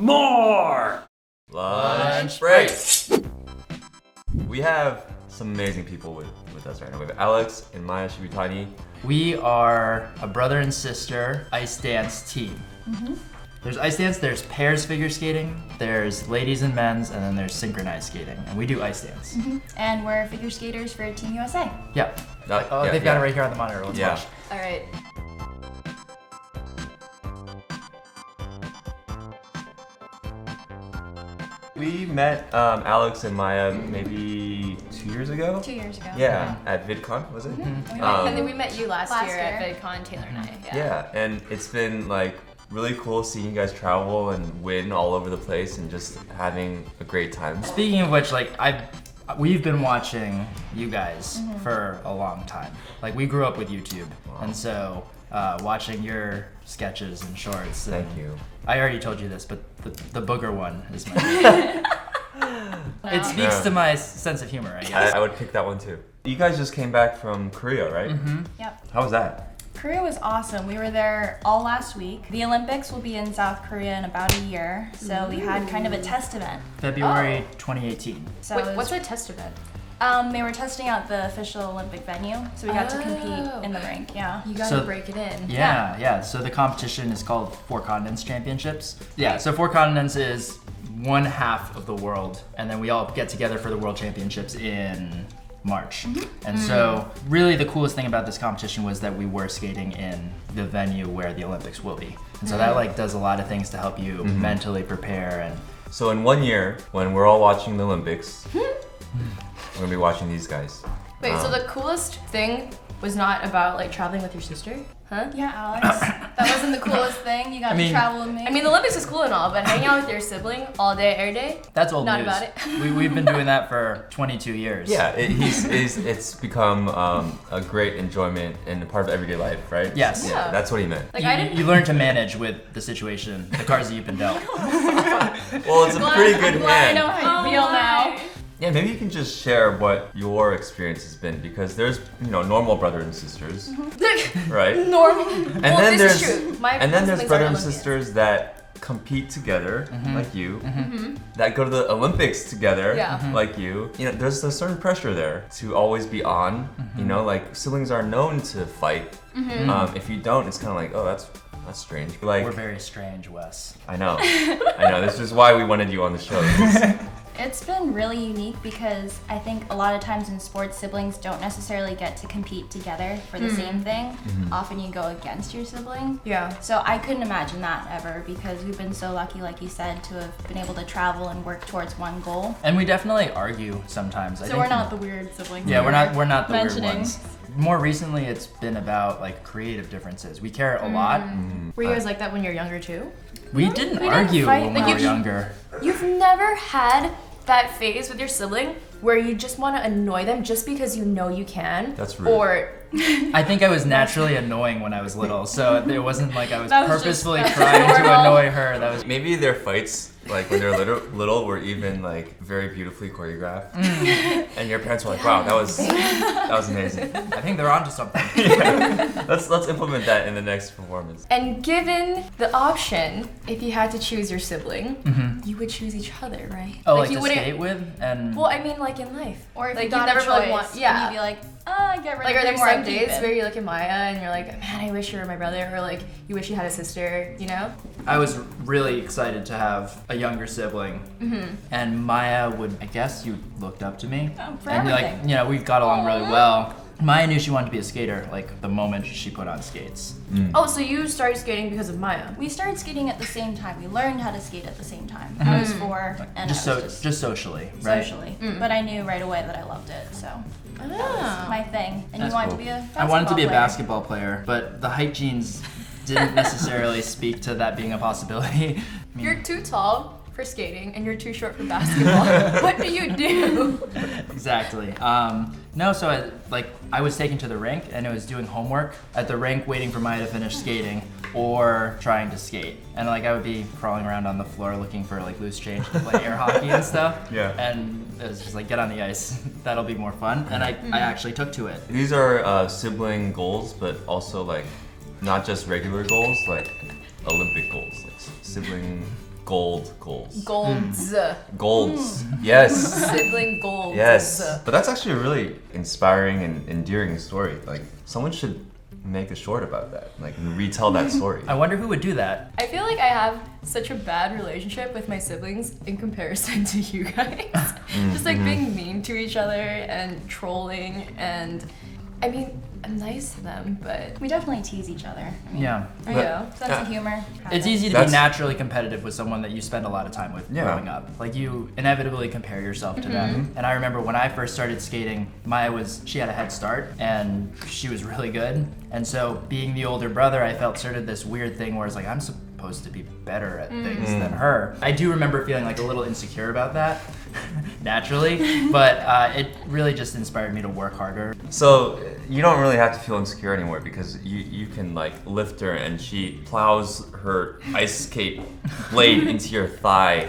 More! Lunch break! We have some amazing people with us right now. We have Alex and Maya Shibutani. We are a brother and sister ice dance team. There's ice dance, there's pairs figure skating, there's ladies and men's, and then there's synchronized skating. And we do ice dance. And we're figure skaters for Team USA. Yeah. They've got it right here on the monitor. Let's watch. All right. We met Alex and Maya maybe 2 years ago? 2 years ago. Yeah, at VidCon, was it? And then we met you last year at VidCon, Taylor and I. Yeah, and it's been like really cool seeing you guys travel and win all over the place and just having a great time. Speaking of which, like we've been watching you guys for a long time. Like we grew up with YouTube, and so watching your sketches and shorts. Thank you. I already told you this, but the booger one is my favorite. It speaks to my sense of humor, I guess. I would pick that one too. You guys just came back from Korea, right? Yep. How was that? Korea was awesome. We were there all last week. The Olympics will be in South Korea in about a year, so we had kind of a test event. February 2018. So Wait, what's a test event? They were testing out the official Olympic venue, so we got to compete in the rink. Yeah. You gotta break it in. Yeah. So the competition is called Four Continents Championships. Yeah, so Four Continents is one half of the world, and then we all get together for the World Championships in March. And so really the coolest thing about this competition was that we were skating in the venue where the Olympics will be. And so that like does a lot of things to help you mentally prepare. And So in 1 year, when we're all watching the Olympics, we're gonna be watching these guys. Wait, so the coolest thing was not about like traveling with your sister? Huh? Yeah, Alex. That wasn't the coolest thing. You got to travel with me. I mean, the Olympics is cool and all, but hanging out with your sibling all day, every day? that's old Not news. about it. We've been doing that for 22 years. Yeah, it's become a great enjoyment and a part of everyday life, right? Yes. Yeah, that's what he meant. Like, I didn't. You learn to manage with the situation, the cards that you've been dealt. Well, it's a pretty good I know hand. how you feel now. Yeah, maybe you can just share what your experience has been, because there's normal brothers and sisters, right? Normal. And Well, then this is there's true. My and then there's siblings brothers are and Olympians. sisters that compete together, like you, that go to the Olympics together, Yeah. like you. There's a certain pressure there to always be on. Like siblings are known to fight. If you don't, it's kind of like, oh, that's strange. Like, We're very strange, Wes. I know. This is why we wanted you on the show. It's been really unique because I think a lot of times in sports, siblings don't necessarily get to compete together for the same thing. Often you go against your sibling. Yeah. So I couldn't imagine that ever, because we've been so lucky, like you said, to have been able to travel and work towards one goal. And we definitely argue sometimes. So we're not the weird siblings. Yeah, we're not the mentioning. weird ones. More recently, it's been about like creative differences. We care a lot. Were you guys like that when you're younger too? We didn't didn't argue fight, when like, we you were just- younger. You've never had that phase with your sibling where you just want to annoy them just because you know you can? That's rude. Or I think I was naturally annoying when I was little, so it wasn't like I was That was just purposefully trying to normal. annoy her. That was Maybe their fights, like when they're little, were even like very beautifully choreographed, and your parents were like, "Wow, that was amazing." I think they're onto something. Let's implement that in the next performance. And given the option, if you had to choose your sibling, you would choose each other, right? Oh, like you to wouldn't. skate with and. Well, I mean, like in life. Or if like you got never a choice, really want. Yeah. and you'd be like, get rid Like, of are there him or some I'd keep days him. where you look at Maya and you're like, man, I wish you were my brother, or like, you wish you had a sister, you know? I was really excited to have a younger sibling, and Maya would. I guess you looked up to me, for and everything. we got along really well. Maya knew she wanted to be a skater like the moment she put on skates. Oh, so you started skating because of Maya? We started skating at the same time. We learned how to skate at the same time. I was 4, and Just I was so, just socially, right? socially. But I knew right away that I loved it, so that was my thing. And That's you wanted cool. to be a I wanted to be a player. basketball player, but the height genes didn't necessarily speak to that being a possibility. I mean, You're too tall for skating and you're too short for basketball. What do you do? exactly. No, so I was taken to the rink and I was doing homework at the rink, waiting for Maya to finish skating or trying to skate. And like I would be crawling around on the floor looking for like loose change to play air hockey and stuff. Yeah. And it was just like, get on the ice. That'll be more fun. And I actually took to it. These are sibling goals, but also like not just regular goals, like Olympic goals, like sibling goals. Golds. Goals. Yes. Sibling golds. Yes. But that's actually a really inspiring and endearing story. Like, someone should make a short about that, like, and retell that story. I wonder who would do that. I feel like I have such a bad relationship with my siblings in comparison to you guys. Just like being mean to each other and trolling, and I mean, I'm nice to them, but We definitely tease each other. I mean, Yeah. yeah. sense of humor. It's easy to be naturally competitive with someone that you spend a lot of time with growing up. Like, you inevitably compare yourself to them. And I remember when I first started skating, she had a head start and she was really good. And so being the older brother, I felt sort of this weird thing where it's like, I'm supposed to be better at things than her. I do remember feeling like a little insecure about that, naturally, but it really just inspired me to work harder. So you don't really have to feel insecure anymore because you can like lift her and she plows her ice skate blade into your thigh.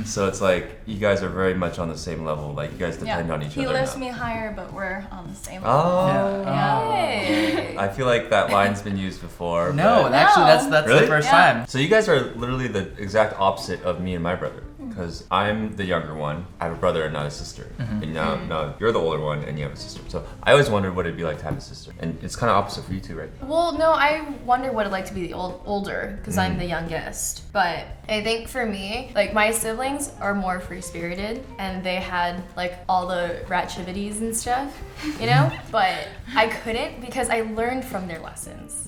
So it's like you guys are very much on the same level. Like, you guys depend on each other. He lifts now. me higher, but we're on the same level. Oh. Hey. I feel like that line's been used before. No, but- actually, that's Really? the first Yeah. time. So you guys are literally the exact opposite of me and my brother. Because I'm the younger one. I have a brother and not a sister. And now you're the older one and you have a sister. So I always wondered what it'd be like to have a sister. And it's kind of opposite for you two, right? Well, no, I wonder what it'd like to be the older, because I'm the youngest. But I think for me, like, my siblings are more free-spirited, and they had like all the ratchivities and stuff, you know? But I couldn't because I learned from their lessons.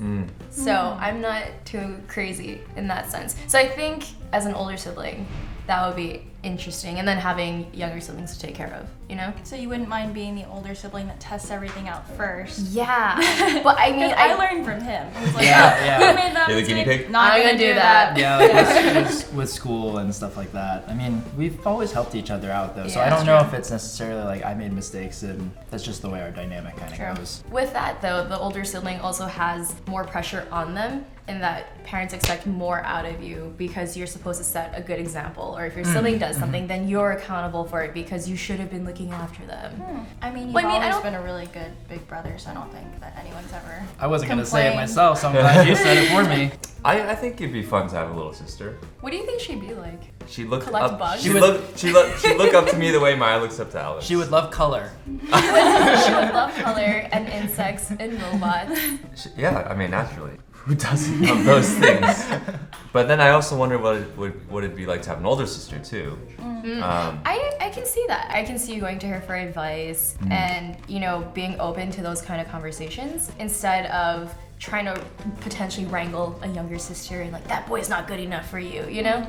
So I'm not too crazy in that sense. So I think as an older sibling, that would be interesting, and then having younger siblings to take care of, you know? So you wouldn't mind being the older sibling that tests everything out first? Yeah, but I mean, I learned from him. I was like, Yeah, you yeah. made that You're the guinea mistake, pig? Not I'm gonna gonna do do that. that. Yeah, like with school and stuff like that. I mean, we've always helped each other out though, so I Yeah, don't know if it's necessarily like I made mistakes, and that's just the way our dynamic kind True. of goes. With that though, the older sibling also has more pressure on them, in that parents expect more out of you because you're supposed to set a good example, or if your sibling does something, then you're accountable for it because you should have been looking after them. I mean, you've Well, I mean, I always don't- been a really good big brother, so I don't think that anyone's ever. I wasn't gonna say it complained. myself, so I'm glad you said it for me. I think it'd be fun to have a little sister. What do you think she'd be like? She'd look Collect up. bugs? She'd look up to me the way Maya looks up to Alex. She would love color. She would love color and insects and robots. Yeah, I mean, naturally. Who doesn't love those things? But then I also wonder what it'd be like to have an older sister too. I can see that. I can see you going to her for advice and, you know, being open to those kind of conversations instead of trying to potentially wrangle a younger sister and like, that boy's not good enough for you, you know?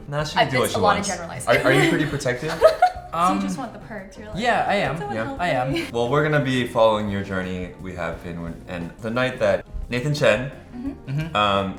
Nah, she can do what It's she a lot of wants. generalizing. Are you pretty protective? So you just want the perks. You're like, Yeah, I am. someone Yeah. help I am. me. Well, we're gonna be following your journey. We have been, and the night that Nathan Chen,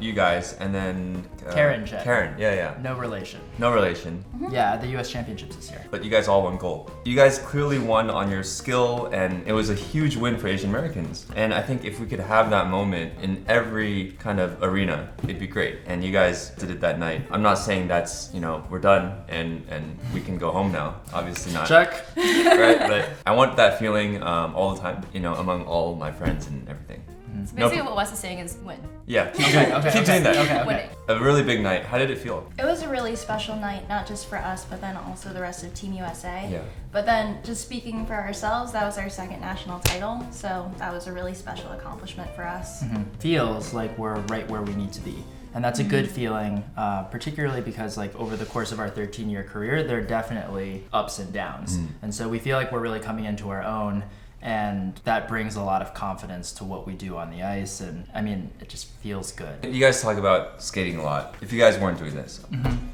you guys, and then Karen Chen. Karen, yeah. No relation. No relation, Yeah, the U.S. Championships this year. but you guys all won gold. You guys clearly won on your skill, and it was a huge win for Asian Americans. And I think if we could have that moment in every kind of arena, it'd be great. And you guys did it that night. I'm not saying that's, we're done and we can go home now. Obviously not. Check. Right? But I want that feeling all the time, among all my friends and everything. So basically what Wes is saying is win. Yeah, keep Okay, doing that. Okay. Winning. A really big night. How did it feel? It was a really special night, not just for us, but then also the rest of Team USA. Yeah. But then, just speaking for ourselves, that was our second national title, so that was a really special accomplishment for us. Feels like we're right where we need to be. And that's a good feeling, particularly because like over the course of our 13-year career, there are definitely ups and downs. And so we feel like we're really coming into our own, and that brings a lot of confidence to what we do on the ice. And I mean, it just feels good. You guys talk about skating a lot. If you guys weren't doing this,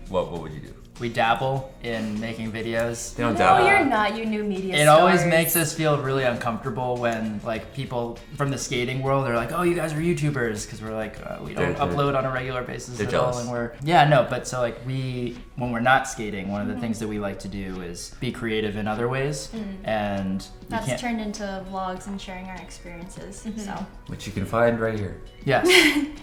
what would you do? We dabble in making videos. They don't No, dabble. you're not, you new media It stars. always makes us feel really uncomfortable when like people from the skating world are like, "Oh, you guys are YouTubers," because we're like, we don't They're- upload on a regular basis they're at all, jealous. and but so like when we're not skating, one of the things that we like to do is be creative in other ways, and we That's can't. turned into vlogs and sharing our experiences. So, Which you can find right here. Yes.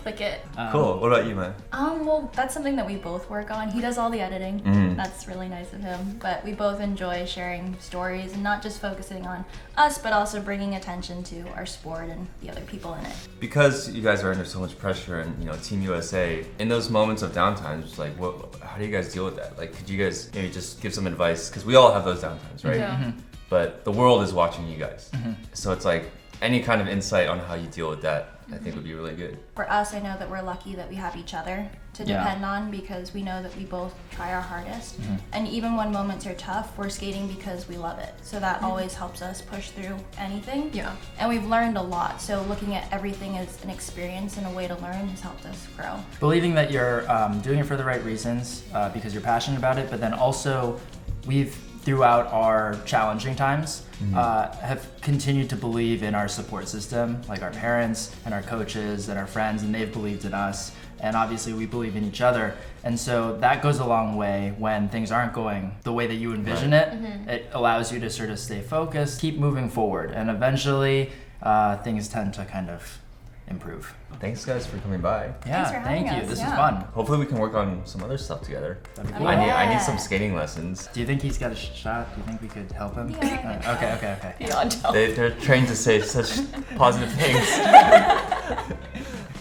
Click it. Cool. What about you, man? well, that's something that we both work on. He does all the editing. Mhm. That's really nice of him. But we both enjoy sharing stories and not just focusing on us, but also bringing attention to our sport and the other people in it. Because you guys are under so much pressure and, you know, Team USA, in those moments of downtime, it's like, how do you guys deal with that? Like, could you guys maybe just give some advice? Because we all have those downtimes, right? Yeah. But the world is watching you guys. Mm-hmm. So it's like, any kind of insight on how you deal with that, I think would be really good. For us, I know that we're lucky that we have each other to Yeah. depend on because we know that we both try our hardest. Mm-hmm. And even when moments are tough, we're skating because we love it. So that always helps us push through anything. Yeah. And we've learned a lot. So looking at everything as an experience and a way to learn has helped us grow. Believing that you're doing it for the right reasons because you're passionate about it, but then also we've throughout our challenging times have continued to believe in our support system, like our parents and our coaches and our friends, and they've believed in us. And obviously we believe in each other. And so that goes a long way when things aren't going the way that you envision it. It allows you to sort of stay focused, keep moving forward, and eventually things tend to kind of improve. Thanks guys for coming by. Yeah, for having thank you. us, This is yeah. fun. Hopefully we can work on some other stuff together. That'd be cool. I need Yeah. some skating lessons. Do you think he's got a shot? Do you think we could help him? Yeah. Okay. Beyond help. They're trained to say such positive things.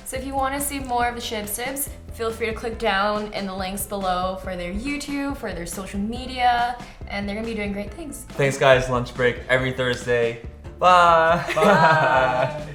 So if you want to see more of the ShibSibs, feel free to click down in the links below for their YouTube, for their social media, and they're gonna be doing great things. Thanks guys, lunch break every Thursday. Bye. Bye.